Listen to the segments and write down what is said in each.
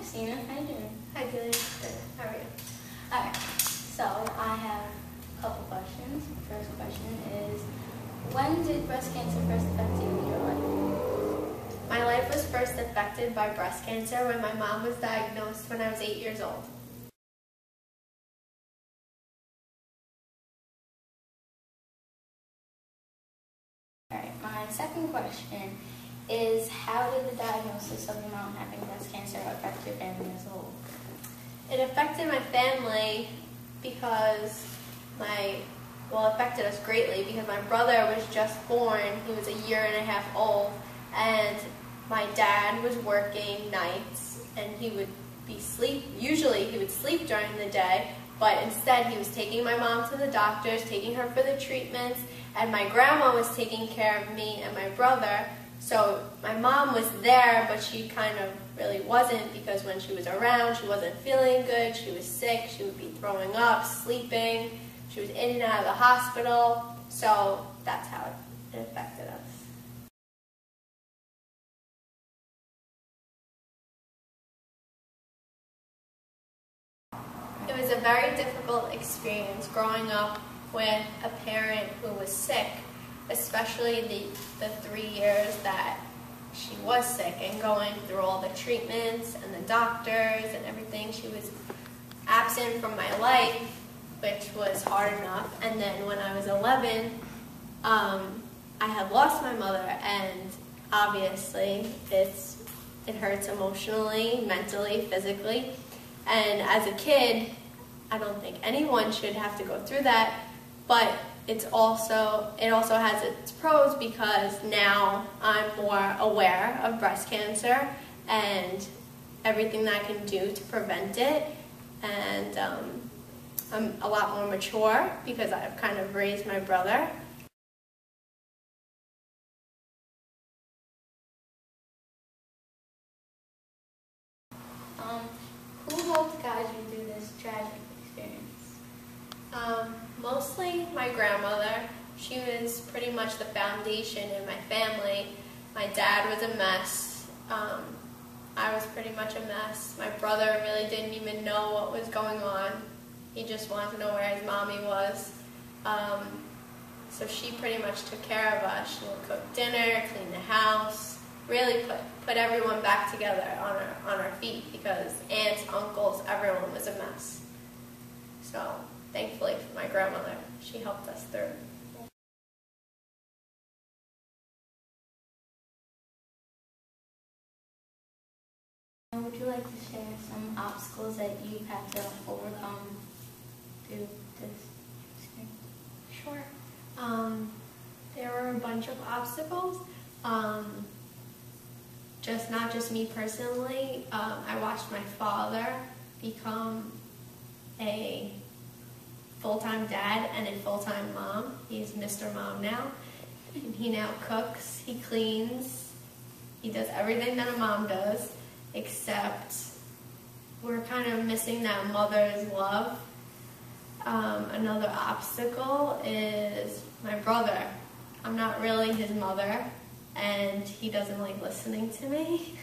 Christina. How you doing? Hi, Julia. Good. How are you? Alright, so I have a couple questions. First question is, when did breast cancer first affect you in your life? My life was first affected by breast cancer when my mom was diagnosed when I was 8 years old. Alright, my second question is, how did the diagnosis of your mom having breast cancer affect your family as a whole? It affected my family because it affected us greatly because my brother was just born. He was 1.5 years old, and my dad was working nights, and he would usually he would sleep during the day, but instead he was taking my mom to the doctors, taking her for the treatments, and my grandma was taking care of me and my brother. So my mom was there, but she kind of really wasn't, because when she was around, she wasn't feeling good, she was sick, she would be throwing up, sleeping, she was in and out of the hospital, so that's how it affected us. It was a very difficult experience growing up with a parent who was sick, especially the 3 years that she was sick and going through all the treatments and the doctors and everything. She was absent from my life, which was hard enough. And then when I was 11, I had lost my mother, and obviously it hurts emotionally, mentally, physically. And as a kid, I don't think anyone should have to go through that, but it also has its pros, because now I'm more aware of breast cancer and everything that I can do to prevent it, and I'm a lot more mature because I've kind of raised my brother. Who helped guide you through this tragic experience? Mostly my grandmother. She was pretty much the foundation in my family. My dad was a mess. I was pretty much a mess. My brother really didn't even know what was going on. He just wanted to know where his mommy was. So she pretty much took care of us. She would cook dinner, clean the house, really put everyone back together on our feet, because aunts, uncles, everyone was a mess. So thankfully for my grandmother, she helped us through. Would you like to share some obstacles that you've had to overcome through this experience? Sure. There were a bunch of obstacles. Not just me personally. I watched my father become a full-time dad and a full-time mom. He's Mr. Mom now. And he now cooks, he cleans, he does everything that a mom does, except we're kind of missing that mother's love. Another obstacle is my brother. I'm not really his mother, and he doesn't like listening to me.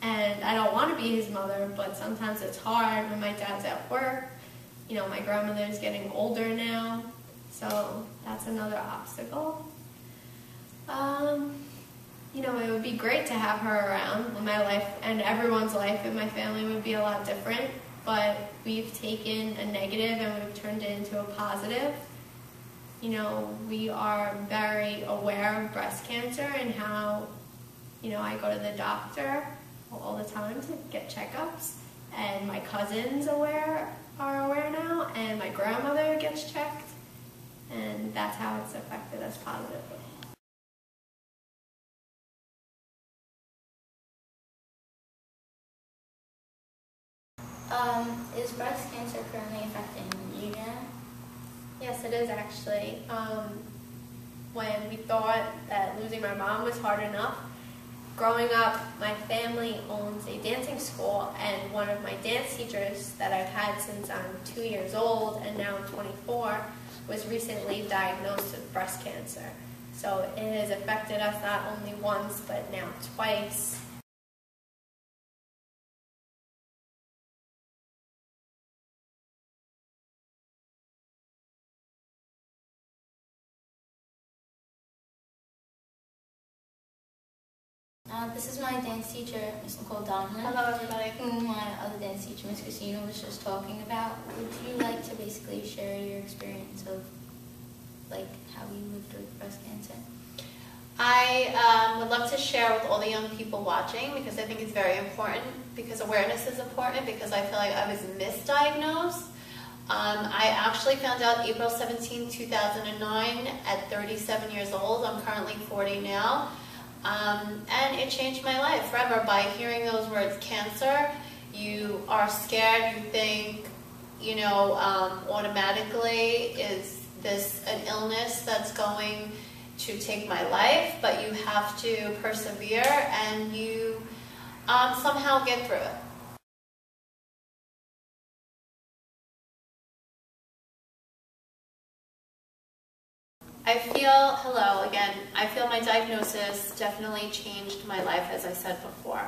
And I don't want to be his mother, but sometimes it's hard when my dad's at work. You know, my grandmother's getting older now, so that's another obstacle. You know, it would be great to have her around. My life and everyone's life in my family would be a lot different, but we've taken a negative and we've turned it into a positive. You know, we are very aware of breast cancer and how, you know, I go to the doctor all the time to get checkups, and my cousins are aware now, and my grandmother gets checked, and that's how it's affected us positively. Is breast cancer currently affecting you now? Yes, it is actually. When we thought that losing my mom was hard enough, growing up, my family owns a dancing school, and one of my dance teachers that I've had since I'm 2 years old, and now I'm 24, was recently diagnosed with breast cancer. So it has affected us not only once, but now twice. This is my dance teacher, Miss Nicole Donlin. Hello, everybody. Who my other dance teacher, Miss Christina, was just talking about. Would you like to basically share your experience of like how you lived with breast cancer? I would love to share with all the young people watching, because I think it's very important, because awareness is important, because I feel like I was misdiagnosed. I actually found out April 17, 2009 at 37 years old. I'm currently 40 now. And it changed my life forever. By hearing those words, cancer, you are scared, you think, you know, automatically, is this an illness that's going to take my life? But you have to persevere, and you somehow get through it. Hello again, I feel my diagnosis definitely changed my life, as I said before.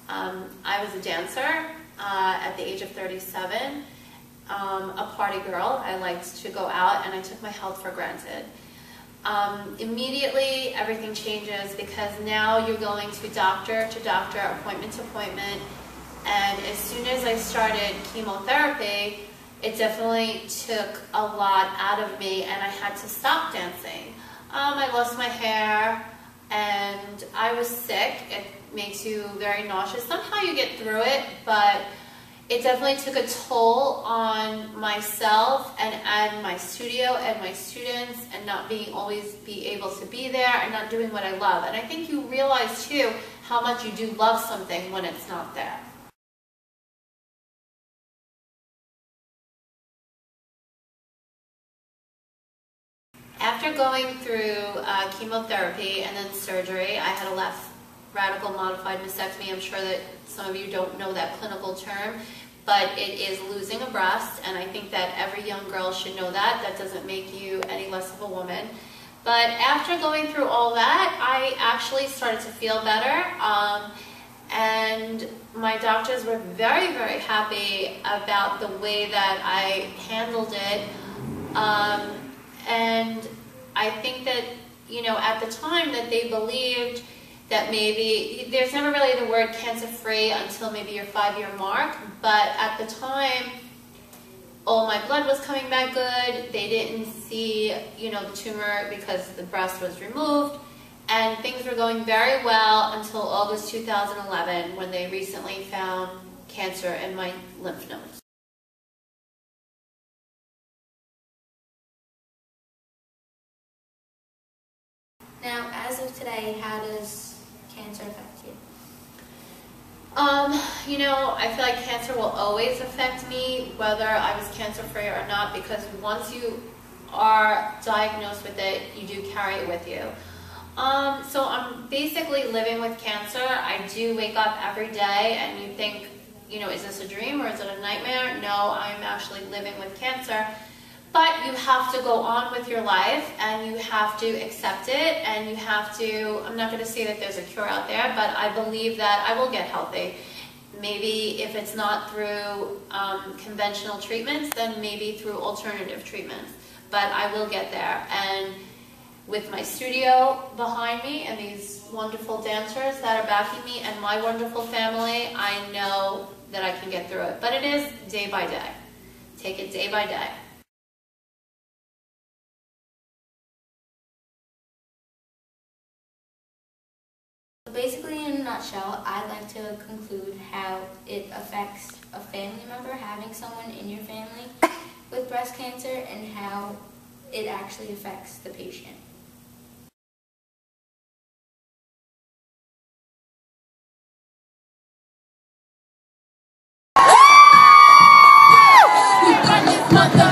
I was a dancer at the age of 37, a party girl. I liked to go out, and I took my health for granted. Immediately, everything changes, because now you're going to doctor, appointment to appointment, and as soon as I started chemotherapy, it definitely took a lot out of me, and I had to stop dancing. I lost my hair, and I was sick. It makes you very nauseous. Somehow you get through it, but it definitely took a toll on myself and my studio and my students, and not being always be able to be there and not doing what I love. And I think you realize too how much you do love something when it's not there. After going through chemotherapy and then surgery, I had a left radical modified mastectomy. I'm sure that some of you don't know that clinical term, but it is losing a breast, and I think that every young girl should know that. That doesn't make you any less of a woman. But after going through all that, I actually started to feel better, and my doctors were very, very happy about the way that I handled it. And I think that, you know, at the time that they believed that maybe, there's never really the word cancer-free until maybe your 5-year mark, but at the time, all my blood was coming back good. They didn't see, you know, the tumor because the breast was removed, and things were going very well until August 2011, when they recently found cancer in my lymph nodes. Now, as of today, how does cancer affect you? You know, I feel like cancer will always affect me, whether I was cancer-free or not, because once you are diagnosed with it, you do carry it with you. So I'm basically living with cancer. I do wake up every day, and you think, you know, is this a dream or is it a nightmare? No, I'm actually living with cancer. But you have to go on with your life, and you have to accept it, and you have to, I'm not going to say that there's a cure out there, but I believe that I will get healthy. Maybe if it's not through conventional treatments, then maybe through alternative treatments. But I will get there. And with my studio behind me and these wonderful dancers that are backing me and my wonderful family, I know that I can get through it. But it is day by day. Take it day by day. Basically, in a nutshell, I'd like to conclude how it affects a family member, having someone in your family with breast cancer, and how it actually affects the patient. Mother